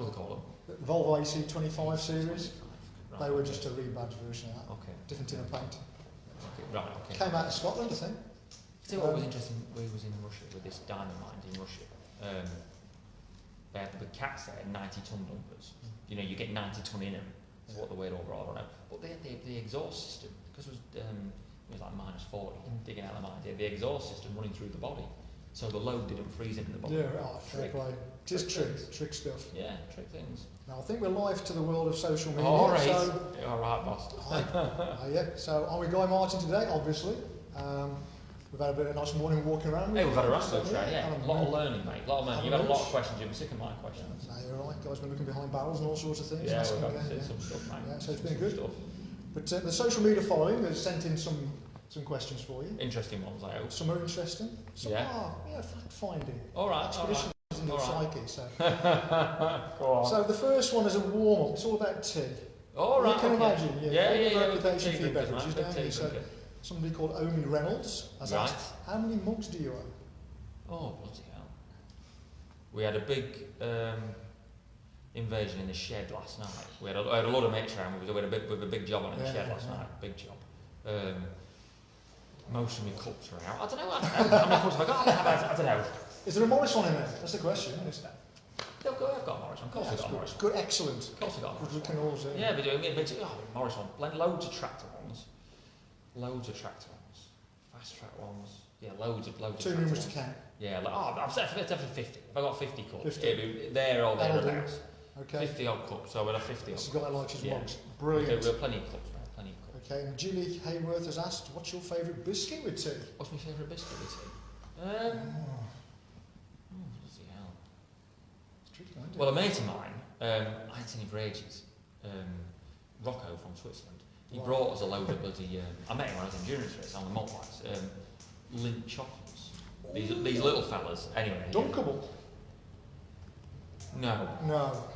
do they call them? The Volvo AC25 series. Right, They were just a rebadged version of that. Okay. Different tin of paint. Okay. Right. Okay. Came out of Scotland, I think. See what was interesting? We was in Russia with this diamond mine in Russia. They had the cats there, 90-ton dumpers. You know, you get 90 ton in them. Is what the weight overall, I don't know. But they had the exhaust system because it was like -40 digging out the mine. They had the exhaust system running through the body, so the load didn't freeze into the body. Yeah, right, fair play. Just trick stuff. Yeah, trick things. Now I think we're live to the world of social media. All right, So, all right, boss. yeah. So I'm with Guy Martin today, obviously. We've had a bit of a nice morning walking around. Hey, we've had a right look around, yeah. A lot of learning, mate. A lot of learning. You've had a lot of questions. You'll be sick of my questions. No, you're right. Guys been looking behind barrels and all sorts of things. Yeah, we've got to see some stuff, mate. Yeah, so it's been good. Stuff. But the social media following has sent in some questions for you. Interesting ones, I hope. Some are interesting. Some are fact-finding. All right, expeditions in your psyche. So. Go on. So the first one is a warm-up. It's all about tea. All right. You can imagine. Yeah. Reputation for your beverages, don't you? So somebody called Omi Reynolds has asked, how many mugs do you own? Oh, bloody hell. We had a big invasion in the shed last night. We had a lot of mates around. We had a big job on in the shed last night. Big job. Most of my cups are out. I don't know how many cups have I got. I don't know. Is there a Morris one in there? That's the question, isn't it? I've got a Morris one. Of course I've got a Morris one. Good, excellent. Of course I've got a Morris one. We can always, yeah, we're doing it. Morris one. Loads of tractor ones. Fast track ones. Yeah, loads of too numerous to count. Yeah, I've said for 50. If I got 50 cups, 50. it'd be there or thereabouts. Okay. 50 odd cups, so we'll have 50 odd. This guy likes his mugs. Okay, Brilliant. we'll have plenty of cups, mate. Plenty of cups. Okay, and Julie Hayworth has asked, what's your favourite biscuit with tea? What's my favourite biscuit with tea? Bloody hell. It's tricky, isn't it? Well, a mate of mine, I hadn't seen him for ages, Rocco from Switzerland, he brought us a load of bloody, I met him when I was in endurance race on the motorbikes, Lindt chocolates. These little fellas, anyway. Dunkable? No.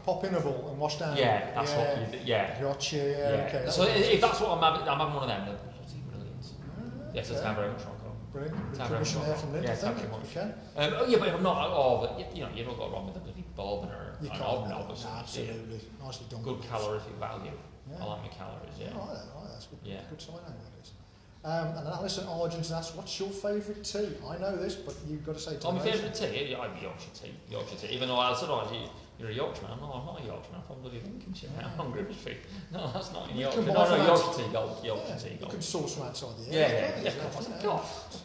Pop-inable and wash down. Yeah, that's what you do. Yeah. Gotcha, okay. So if that's what I'm having one of them, they're bloody brilliant. Yes, it's very much Rocco. Brilliant. Commission there from Lindt, yeah, I think. very much. Okay. Yeah, but if I'm not, you've not got wrong with the bloody bourbon or an hobnob or something. Absolutely. Nicely done. Good calorific value. Yeah. I like my calories, yeah. Right, that's good. Yeah. Good sign, that is. And then Alison Argent asks, what's your favourite tea? I know this, but you've got to say to my favourite tea? I'd be Yorkshire tea. Even though I said, you're a Yorkshireman. No, I'm not a Yorkshireman. I'm from bloody Lincolnshire. I'm on Grimsby. No, that's not in Yorkshire. No, Yorkshire tea, gold. Yorkshire tea, gold. You can source from outside the area. Yeah, of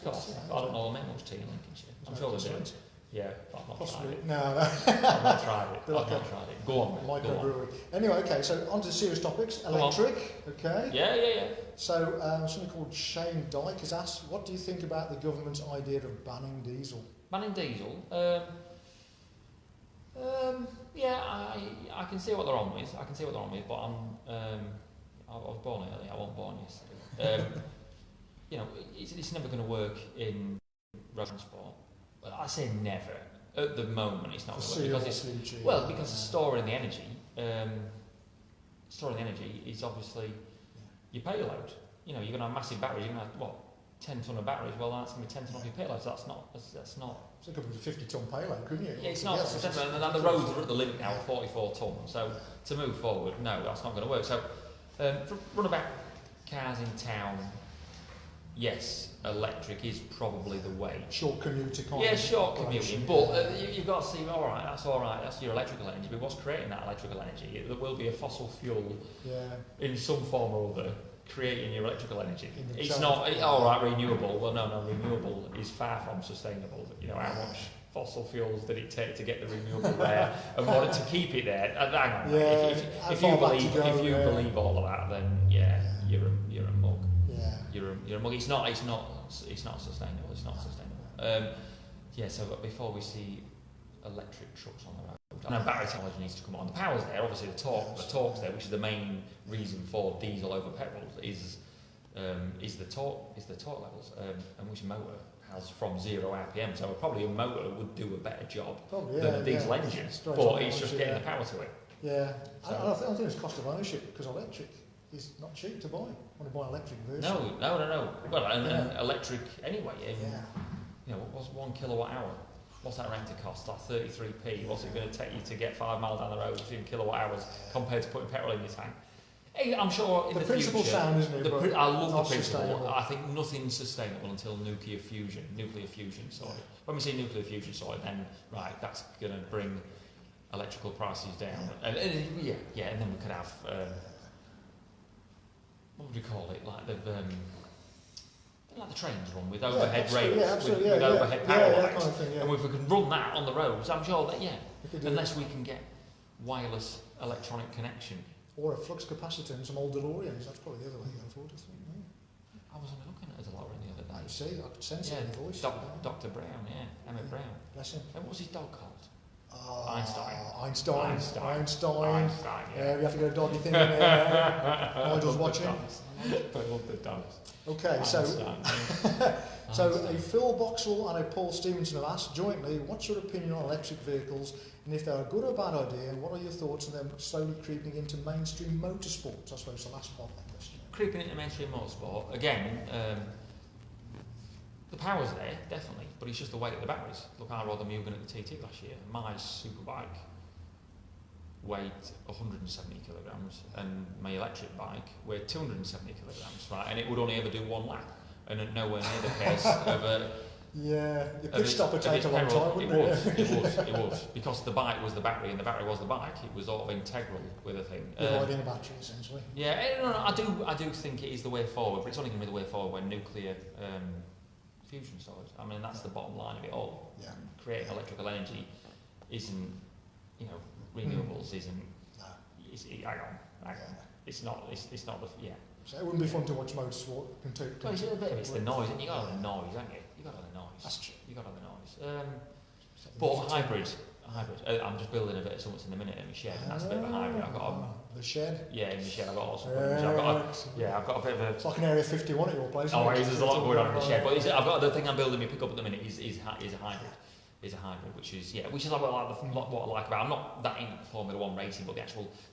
course. I don't know, make much tea in Lincolnshire. I'm sure they do. Yeah, but I've not tried it. No. I've not tried it. I've not tried it. Go on. Microbrewery. Anyway, okay, so on to the serious topics. Electric, okay? Yeah. So, something called Shane Dyke has asked, what do you think about the government's idea of banning diesel? Banning diesel? Yeah, I can see what they're on with. But I was born early. I wasn't born yesterday. It's never going to work in road transport. I say never. At the moment, it's not going to work because storing the energy. Storing the energy is obviously your payload. You're going to have massive batteries. You're going to have 10 ton of batteries. Well, that's going to be 10 ton off your payload. So that's not. So it could be a 50-ton payload, couldn't you? Yeah, it's not. And the roads are at the limit now at 44 ton. So to move forward, no, that's not going to work. So for runabout cars in town, yes, electric is probably the way. Short commuter kind. Yeah, short commuting. But you've got to see, all right. That's your electrical energy. But what's creating that electrical energy? There will be a fossil fuel in some form or other creating your electrical energy. It's not renewable. Well, no, renewable is far from sustainable. How much fossil fuels did it take to get the renewable there, and what to keep it there? Hang on, if you believe all of that, then you're a mug. You're a mug. It's not sustainable. It's not sustainable. So before we see electric trucks on the road, I know battery technology needs to come on. The power's there, obviously the torque's there, which is the main reason for diesel over petrol is the torque levels, and which motor has from 0 RPM. So probably a motor would do a better job than a diesel engine, but it's just getting the power to it. Yeah, so, I think it's cost of ownership because electric is not cheap to buy. I want to buy an electric version. No. Well, and electric anyway. What was 1 kilowatt hour? what's that rent to cost? Like 33p. What's it going to take you to get 5 miles down the road, 15 kilowatt hours, compared to putting petrol in your tank? Hey, I'm sure in the principle future, sound, isn't it? I love the principle. I think nothing's sustainable until nuclear fusion sorted. When we see nuclear fusion sorted, then right, that's going to bring electrical prices down. And then we could have what would we call it? Like the trains run with overhead rails, with overhead power lines. Kind of thing, and if we can run that on the roads, I'm sure that unless we can get wireless electronic connection. Or a flux capacitor in some old DeLoreans, that's probably the other way to go forward, I think. I was only looking at a DeLorean the other day. I see, I could sense it in the voice. Dr. Brown, Emmett Brown. Bless him. And what was his dog called? Einstein. Yeah, we have to get a doggy thing in there. Nigel's watching. I love the dogs. Okay, so a Phil Boxall and a Paul Stevenson have asked jointly, what's your opinion on electric vehicles, and if they're a good or bad idea, and what are your thoughts on them slowly creeping into mainstream motorsports? I suppose the last part of that question. Creeping into mainstream motorsport, again, the power's there, definitely, but it's just the weight of the batteries. Look, I rode the Mugen at the TT last year. My superbike weighed 170 kilograms, and my electric bike weighed 270 kilograms, right? And it would only ever do one lap, and nowhere near the pace of a... Yeah, the pit stop would take a long time, wouldn't it? It was. Because the bike was the battery and the battery was the bike. It was sort of integral with a thing. Riding a battery, essentially. Yeah, I do think it is the way forward, but it's only going to be the way forward when nuclear fusion starts. I mean, that's the bottom line of it all. Yeah. Creating electrical energy isn't, renewables isn't... Hang on. It's not the... Yeah. So it wouldn't be fun to watch motorsport. Well, it's the noise, and you got to have the noise, haven't you? You got to have the noise. That's true. You got to have the noise. But hybrid. I'm just building a bit of something in a minute in my shed, and that's a bit of a hybrid. I've got the shed. Yeah, in the shed. I've got all sorts of I've got a bit of a. It's like an Area 51 at your place. Oh, there's a lot going on in the shed, but I've got the thing I'm building. My pickup at the minute is a hybrid. Is a hybrid, which is what I like about. I'm not that into Formula One racing, but the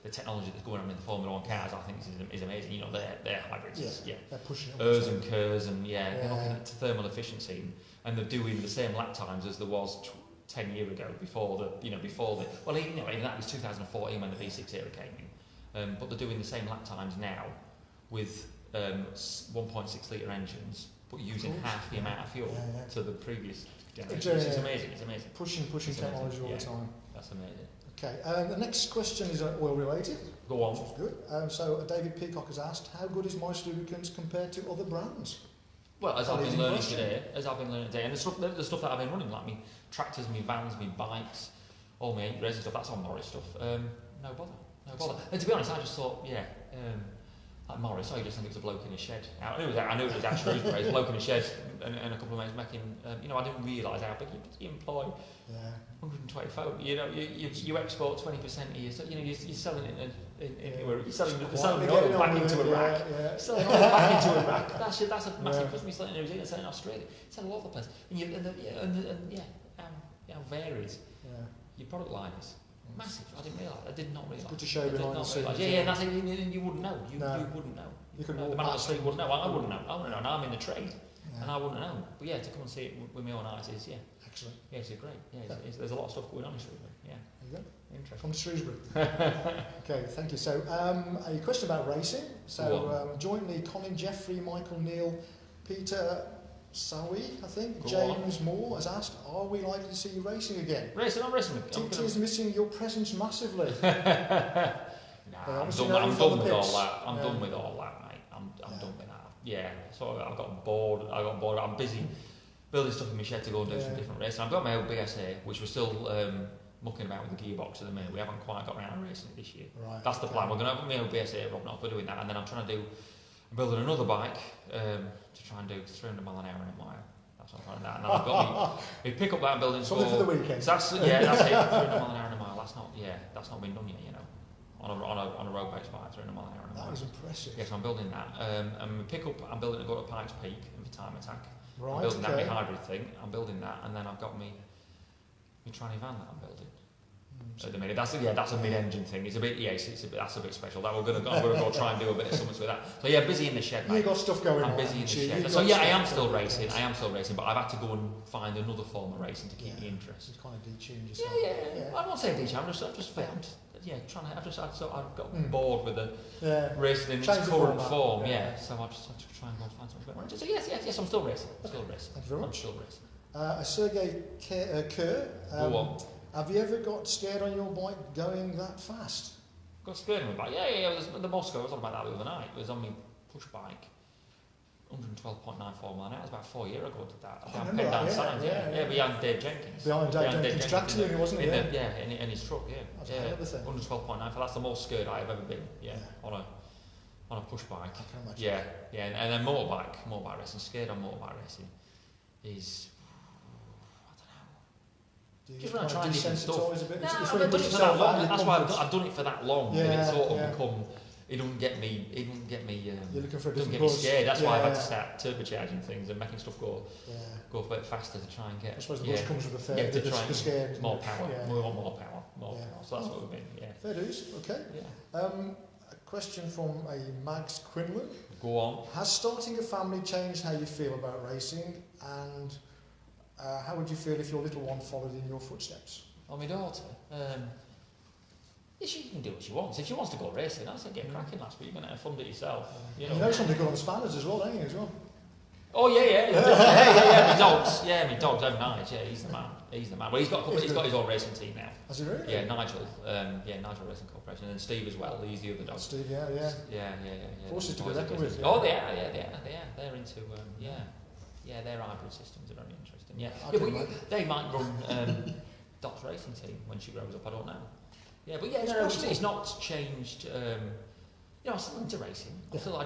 technology that's going on in the Formula One cars, I think is amazing. They're hybrids. Yeah, they're pushing it. Ers and Kers, and they're looking at thermal efficiency, and they're doing the same lap times as there was 10 years ago before the. Well, even that was 2014 when the V6 era came in, but they're doing the same lap times now with 1.6 litre engines, but using half the amount of fuel to the previous. It's amazing. Pushing technology all the time. That's amazing. Okay, the next question is oil related. Go on. Which is good. So David Peacock has asked, how good is Morris Lubricants compared to other brands? Well, as I've been learning today, and the stuff that I've been running, like me tractors, me vans, me bikes, all my 8 resin stuff, that's on Morris stuff. No bother. And to be honest, I just thought, like Morris, I just think it was a bloke in a shed. I knew it was at Shrewsbury, a bloke in a shed, and a couple of mates making. I didn't realise how big you employ. 120 folk. You export 20% of your. You're selling it you're selling the oil back into a rack. Selling oil back into a rack. That's a massive customer. You're selling in New Zealand, selling in Australia, selling all over the place. How varied your product line is. Massive. I didn't realise. I did not realise. Good to show behind the scenes. And that's it. You wouldn't know. You wouldn't know. The man on the street wouldn't know. I wouldn't know. And I'm in the trade, and I wouldn't know. But to come and see it with my own eyes is excellent. It's great. There's a lot of stuff going on in Shrewsbury. There you go. Interesting. From Shrewsbury. Okay, thank you. So, a question about racing. So, jointly, Colin Jeffrey, Michael Neal, Peter Sowie, I think, James Moore has asked, are we likely to see you racing again? I'm racing. TT is missing your presence massively. I'm done with all that. I'm done with all that, mate. I'm done with that. Yeah, so I got bored. I'm busy building stuff in my shed to go and do some different racing. I've got my old BSA, which we're still mucking about with the gearbox at the minute. We haven't quite got around to racing it this year. Right, that's the plan. We're going to have my old BSA rubbing off. We're doing that, and then I'm building another bike to try and do 300 mile an hour in a mile. That's what I'm trying to do. And then I've got me pick up that and building something for the weekend. That's it. 300 mile an hour in a mile. That's not been done yet. On a road based bike, 300 mile an hour in a mile. That is impressive. Yes, I'm building that. And my pick up, I'm building to go to Pikes Peak and for Time Attack. Right. I'm building that hybrid thing. I'm building that, and then I've got my tranny van that I'm building. at the minute. That's a mid-engine thing. It's a bit, that's a bit special. That I'm gonna go try and do a bit of something with that. So yeah, busy in the shed, mate. You got stuff going on. I'm busy in the shed. So yeah, I am still racing. But I've had to go and find another form of racing to keep me interested. It's kind of detuned yourself. Yeah. I won't say detuned. I've got bored with the racing in its current form. Yeah. So I just had to try and go and find something better. So yes, I'm still racing. Thank you very much. I'm still racing. Sergey Kerr. Go on. Have you ever got scared on your bike going that fast? Got scared on my bike? Yeah. The Moscow, I was talking about that the other night. It was on my push bike, 112.94 mile an hour. It was about 4 years ago I did that. Down Pendown Signs, behind Dave Jenkins. Behind Dave Jenkins' tractor, wasn't it? In his truck, That's a hell of a thing. 112.94, that's the most scared I've ever been, on a push bike. I can imagine. Yeah, and then motorbike racing, scared on motorbike racing is... Just when I try different stuff. I've done it for that long. That's why I've done it for that long. That it's sort of become. It doesn't get me. You're looking for a doesn't get me scared. That's why I've had to start turbocharging things and making stuff go a bit faster to try and get. I suppose the bus comes with a fair bit of scared. More power. We want more power. So that's what we've been. Yeah. Fair dues. Okay. Yeah. A question from a Mags Quinlan. Go on. Has starting a family changed how you feel about racing, and how would you feel if your little one followed in your footsteps? Well, my daughter, she can do what she wants. If she wants to go racing, I said get cracking, lass, but you're going to have fun with it yourself. You know somebody good on the spanners as well, don't you, as well? Oh, yeah. My dogs. Yeah, my dogs, Nigel. Yeah, he's the man. Well, he's got his own racing team now. Has he really? Yeah, Nigel. Nigel Racing Corporation. And then Steve as well. He's the other dog. Steve, yeah. Forces to be reckoned with. Oh, they are. They're into, their hybrid systems are very interesting. Yeah, but they might run Dot's racing team when she grows up. I don't know. Yeah, but it's not changed. I'm still into racing. No, I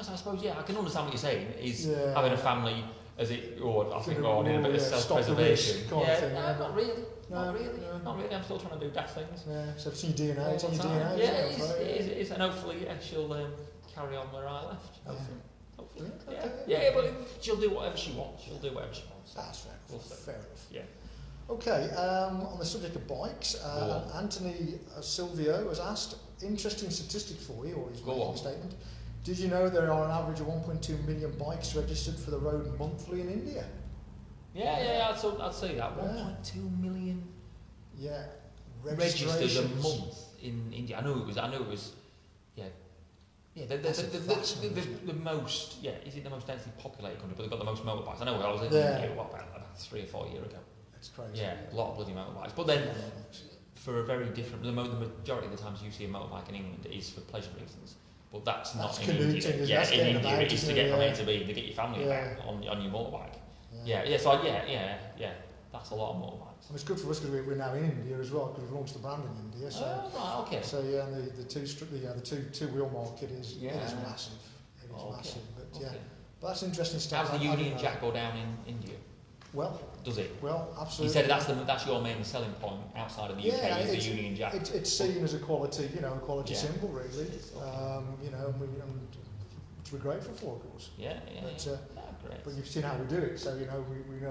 suppose I can understand what you're saying. Is having a family I think, or in a bit of self-preservation. Not really. Not really. I'm still trying to do daft things. Yeah, so it's in your DNA. It's in your DNA. Yeah, it is, and hopefully she'll carry on where I left. Hopefully. But she'll do whatever she wants. That's fair enough. Yeah. Okay, on the subject of bikes, Anthony Silvio has asked, interesting statistic for you, or he's making a statement. Did you know there are an average of 1.2 million bikes registered for the road monthly in India? Yeah, I'd say that. 1.2 million registered a month in India. I know it was. The most, is it the most densely populated country, but they've got the most motorbikes. I know I was in India, about 3 or 4 years ago. That's crazy. Yeah, a lot of bloody motorbikes. But then, for a very different, the majority of the times you see a motorbike in England is for pleasure reasons. But that's not in India. In India it is to get from A to B, to get your family about on your motorbike. That's a lot of motorbikes. And it's good for us because we're now in India as well, because we've launched the brand in India. So, okay. So and the two-wheel market is massive. It is massive. But but that's interesting stuff. How's the Union Jack go down in India? Well, does it? Well, absolutely. You said that's your main selling point outside of the UK is the Union Jack. It's seen as a quality, symbol really. Which we're grateful for, of course. Great. But you've seen how we do it, so we know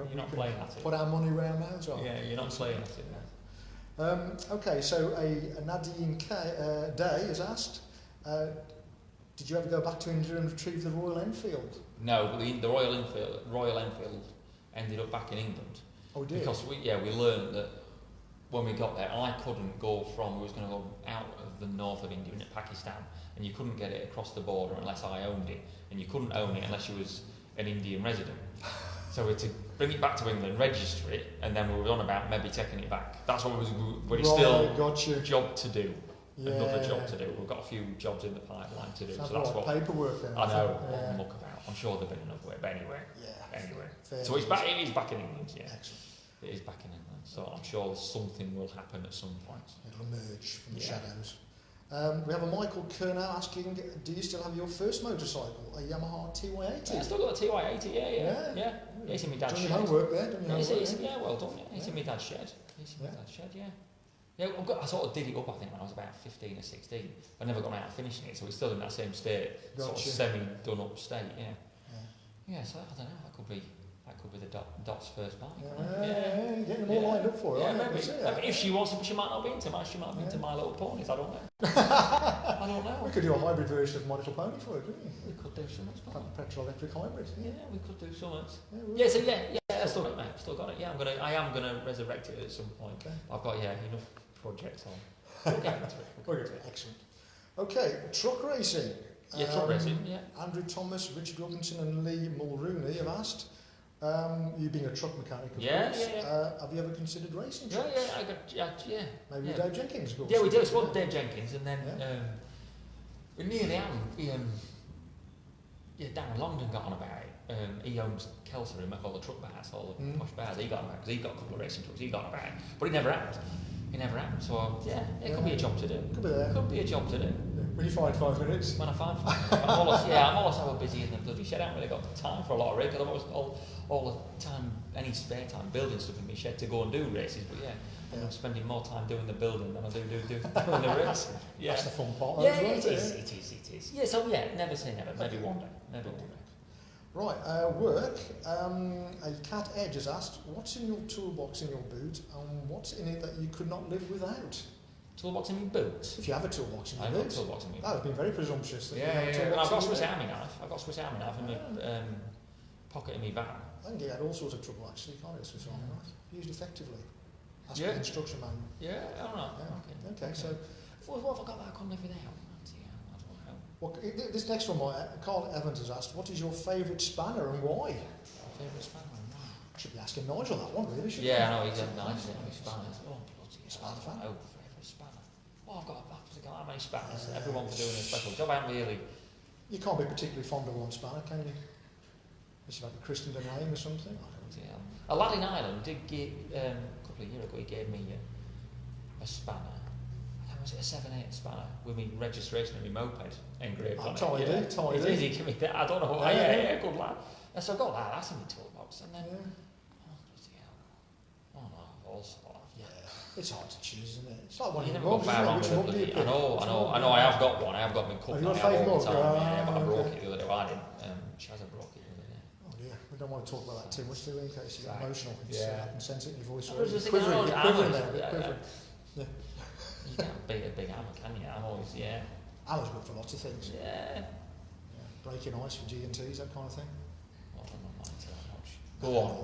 you're not playing at it. Put our money where our mouths are. Yeah, you're not playing at it. Okay, so a Nadine Day has asked, did you ever go back to India and retrieve the Royal Enfield? No, the Royal Enfield ended up back in England. Oh, did? Because we learned that when we got there, I couldn't go we was going to go out of the north of India into Pakistan, and you couldn't get it across the border unless I owned it, and you couldn't own it unless you was an Indian resident. So we had to bring it back to England, register it, and then we were on about maybe taking it back. That's what but it's still a job to do. Another job to do. We've got a few jobs in the pipeline to do. So that's what paperwork then. I know. What muck about. I'm sure there've been enough way, but anyway. So it's back. It is back in England. Yeah. Excellent. It is back in England. So I'm sure something will happen at some point. It'll emerge from the shadows. We have a Michael Kernow asking, do you still have your first motorcycle, a Yamaha TY80? I still got a TY80, yeah. It's in my dad's shed. Done your homework there, well done, yeah. It's in my dad's shed. Yeah, I sort of did it up, I think, when I was about 15 or 16. I never got around to finishing it, so it's still in that same state, sort of semi-done up state, yeah. So I don't know, That could be the Dot's first bike. Yeah, getting them all lined up for her. Yeah, maybe if she wants to, she might not be into My Little Ponies. I don't know. I don't know. We could do a hybrid version of My Little Pony for her, couldn't we? We could do something. Petrol electric hybrid. Yeah, we could do something. Yeah, I've still got it, mate. I've still got it. Yeah, I am gonna resurrect it at some point. Okay. I've got enough projects on. We'll get into it. Excellent. Okay, truck racing. Truck racing. Yeah. Andrew Thomas, Richard Robinson, and Lee Mulrooney have asked. You being a truck mechanic, of course. Have you ever considered racing trucks? Maybe Dave Jenkins, of course. Yeah, we did. I spoke to Dave Jenkins, and then we nearly Darren Longdon got on about it. He owns Kelser, who make all the truck bars, all the posh bars. He got on about it because he got a couple of racing trucks. He got on about it, but it never happened. So it could be a job to do. Could be a job to do. When you find 5 minutes. When I find 5 minutes. I'm always so busy in the bloody shed. I haven't really got the time for a lot of it because I'm always all the time, any spare time building stuff in my shed to go and do races. But I'm spending more time doing the building than I do doing the racing. Yeah, that's the fun part. It is. Yeah, so never say never. Maybe one day. Right, work. A Cat Edge has asked, what's in your toolbox in your boot and what's in it that you could not live without? Toolbox in your boot? If you have a toolbox in your boot. I've got a toolbox in my boot. That would be very presumptuous. I've got a Swiss Army knife. I've got a Swiss Army knife in my pocket in my van. I think you had all sorts of trouble actually, can't you, Swiss Army knife? Used effectively. That's the instruction manual. Yeah, I don't know. Yeah. Okay, so... What have I got that I couldn't live without? Well, this next one, Carl Evans has asked, what is your favourite spanner and why? Favourite spanner and why? Should be asking Nigel that one, really, shouldn't I know, he's spanners. Oh, bloody spanner fan. Oh, favourite spanner. I've got how many spanners? Everyone for doing a special job. I haven't really... You can't be particularly fond of one spanner, can you? Unless you have a Christendom name or something. A lad in Ireland did give, a couple of years ago, he gave me a spanner. Was it a 7/8 spanner with me registration and my moped engraved on it? Tidy. He gave me that. I don't know what. Good lad. And so I got that. That's in my toolbox. And then, all sorts. It's hard to choose, isn't it? It's like one you of never your got far wrong with it. I know. I have got one. I have got my cup. Have you got a favourite mug? But I broke it the other day. I didn't. Shazza broke it the other day. Oh dear. We don't want to talk about that too much, do we? In case you get emotional. I can sense it in your voice. I was just thinking, you can't beat a big hammer, can you? I'm always, Hammer's good for lots of things. Yeah. Breaking ice for G&Ts, that kind of thing. Well, I'm not mind too much.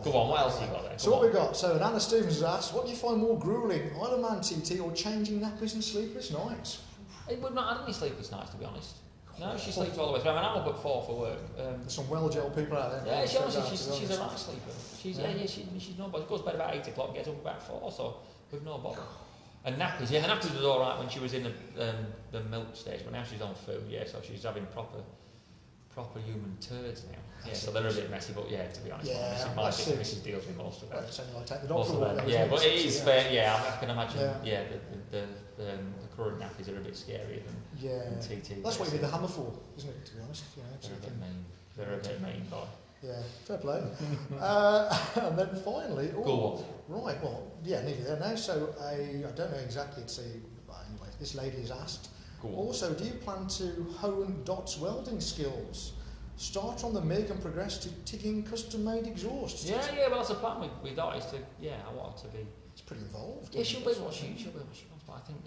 Go on, what else have you got there? So what we got? So Anna Stevens has asked, what do you find more gruelling, Isle of Man TT or changing nappies and sleepless nights? We've not had any sleepless nights, to be honest. No, she sleeps all the way through. I mean, I'm up at 4 for work. There's some well-gelled people out there. Yeah, she's a right sleeper. She's no bother. She goes to bed about 8 o'clock and gets up about 4, so with no bother. And nappies, the nappies was all right when she was in the milk stage, but now she's on food, so she's having proper human turds now. Yeah, so they're a bit messy, but to be honest, Mrs. deals with most of it. It's only like take the dog for a walk. But it is fair. I can imagine. The current nappies are a bit scarier than TT. That's what you need the hammer for, isn't it? To be honest, they're a bit mean, boy. Yeah, fair play. And then finally, go on. Right, well, nearly there now. So I don't know exactly to see. Anyway, this lady has asked. Also, do you plan to hone Dot's welding skills? Start on the MIG and progress to tigging custom-made exhausts? Well, that's a plan with Dot. Is to I want her to be. It's pretty involved. Yeah, she'll be what she wants. But I think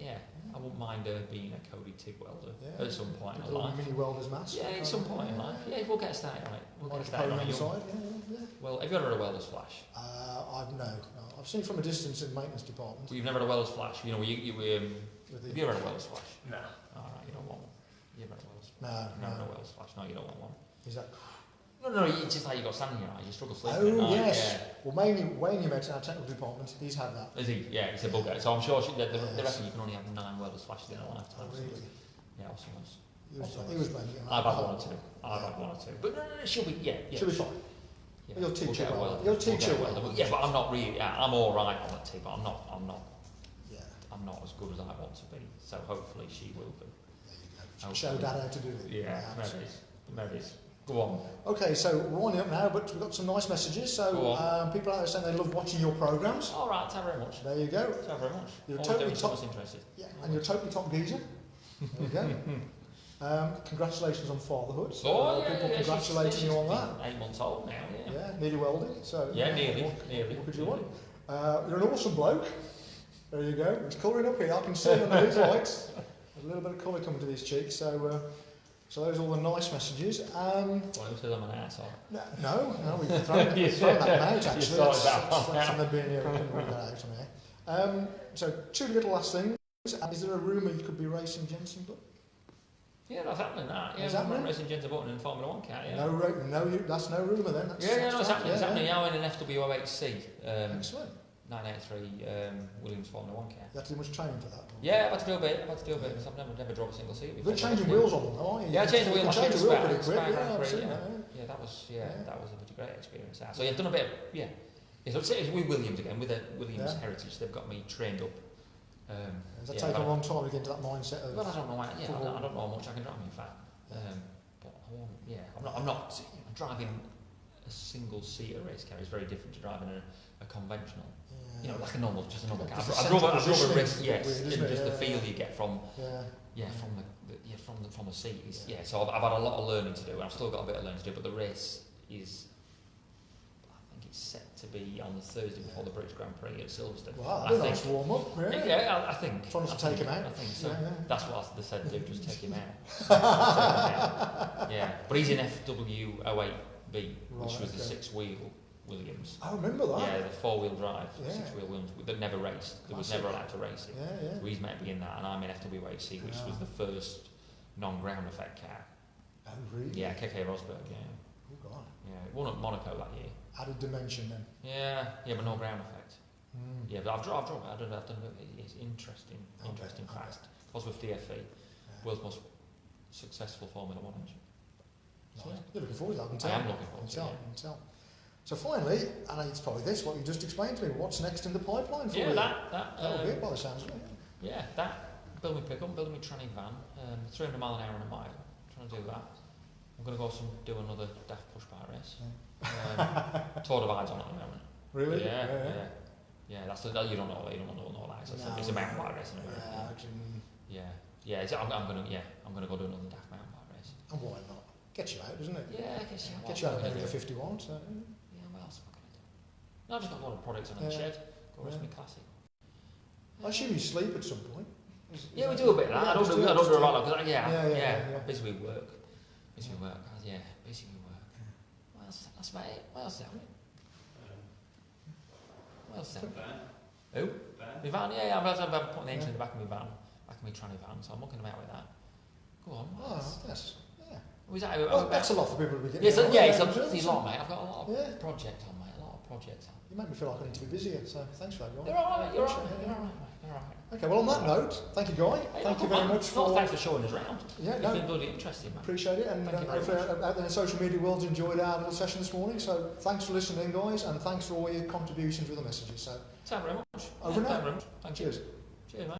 I wouldn't mind her being a coded TIG welder at some point in her life. Mini welder's mask. Yeah, at some point in life. Yeah, we'll get started on it. We'll get started on it. Well, have you ever had a welder's flash? I've seen it from a distance in the maintenance department. Well, you've never had a welder's flash? Have you ever had a welder's flash? No. Alright, you don't want one. You ever had a welder's flash? No. Never had a welder's flash. No, you don't want one. Is that... No, it's just like you've got sand in your eyes, you struggle sleeping at night. Yes. Well, mainly Wayne, you mentioned our technical department, he's had that. Is he? Yeah, he's a bugger. So I'm sure they reckon you can only have 9 welders flashes in a lifetime. Oh, really? Yeah, also was. He was banging. I've had one or two. But no, she'll be, she'll be fine. Yeah. You'll teach her well. Yeah, but I'm not really, I'm alright on the tip, but I'm not as good as I want to be. So hopefully she will be. There you go. Show Dad how to do it. Yeah, maybe. Go on. Okay, so we're winding up now, but we've got some nice messages. So people out there saying they love watching your programmes. All right, thank you very much. There you go. Thank you very much. You're totally interested. Yeah, and you're totally top geezer. There you go. Congratulations on fatherhood. So people yeah, congratulating you on that. 8 months old now, yeah. Yeah, nearly welding. So nearly. What could you want? You're an awesome bloke. There you go. He's colouring up here. I can see under these lights. There's a little bit of colour coming to these cheeks. So those are all the nice messages. Well, who said I'm an arsehole? No, we've thrown that one out actually. You thought about That's on the bin here. We couldn't read that out on here. So 2 little last things. Is there a rumour you could be racing Jensen Button? Yeah, that's happening. That Is happening? Racing Jensen Button in Formula 1 car. Yeah. That's no rumour then. That's It's happening. It's happening now in an FW08C. Excellent. 983 Williams Formula 1 car. You have to do much training for that? Yeah, I've had to do a bit. Because I've never drove a single seat before. You're changing wheels on them, though, aren't you? Yeah, I changed the wheel. You change the wheel pretty quick. Yeah, that was a great experience. So yeah, I've done a bit. So it's with Williams again, with a Williams heritage. They've got me trained up. Does that take a long time to get into that mindset of? Well, I don't know. I don't know how much I can drive, in fact. But I won't. Yeah, I'm not driving a single seater race car is very different to driving a conventional. You know, like a normal car. I drove a race, yes, and just the feel you get from from the seat is So I've had a lot of learning to do, and I've still got a bit of learning to do. But the race is, I think it's set to be on the Thursday before the British Grand Prix at Silverstone. Wow, that's a nice warm up, really. Yeah, I think. Trying to take him out. I think so. That's what they said. They just take him out. Yeah, but he's in FW08B, which was the 6-wheel Williams. I remember that. Yeah, the 4-wheel drive, 6-wheel Williams that never raced. There was never allowed to race it. So he's meant to be in that, and I'm in FW8C, which was the first non-ground effect car. Oh, really? Yeah, KK Rosberg. Yeah. Oh God. Yeah, it won at Monaco that year. Added dimension then. Yeah, but no ground effect. Yeah, but I've done it. It's interesting fact. I was with DFE, world's most successful Formula 1 engine. Nice. You're looking forward to that, I can tell. I am looking forward to it. I can tell. So finally, and it's probably this, what you just explained to me, what's next in the pipeline for you? That'll be it by the sounds of it. Yeah, build me pickup, build me tranny van, 300 mile an hour in a mile, trying to do that. I'm going to do another daft push bar race. Tour Divide's on at the moment. Really? Yeah, that's you don't know that. It's a mountain bike race in America. I'm going to go do another daft mountain bike race. And why not? Gets you out, doesn't it? Yeah, gets you out. Gets you out of Area 51, so... Yeah, what else am I going to do? No, I've just got a lot of products on the shed. Go race me classic. I assume you sleep at some point. We do a bit of that. I don't do a lot of because busy with work. Busy with work. What else? That's about it. What else is happening? What else is happening? Who? My van. I'm putting the engine in the back of my van, back of my tranny van. So I'm mucking about with that. Go on. Yes. That's a lot for people to be getting. It's a lot, mate. I've got a lot of projects on, mate. You make me feel like I need to be busier, so thanks for that, Guy. You're alright, mate. Okay, well on that note, thank you, Guy. Thank you very much for... Thanks for showing us round. It's been bloody interesting, man. Appreciate it, and hopefully out there in the social media world enjoyed our little session this morning, so thanks for listening, guys, and thanks for all your contributions with the messages. So, Thank you very much. Over now. Thank you very much. Thank you. Cheers. Cheers, mate.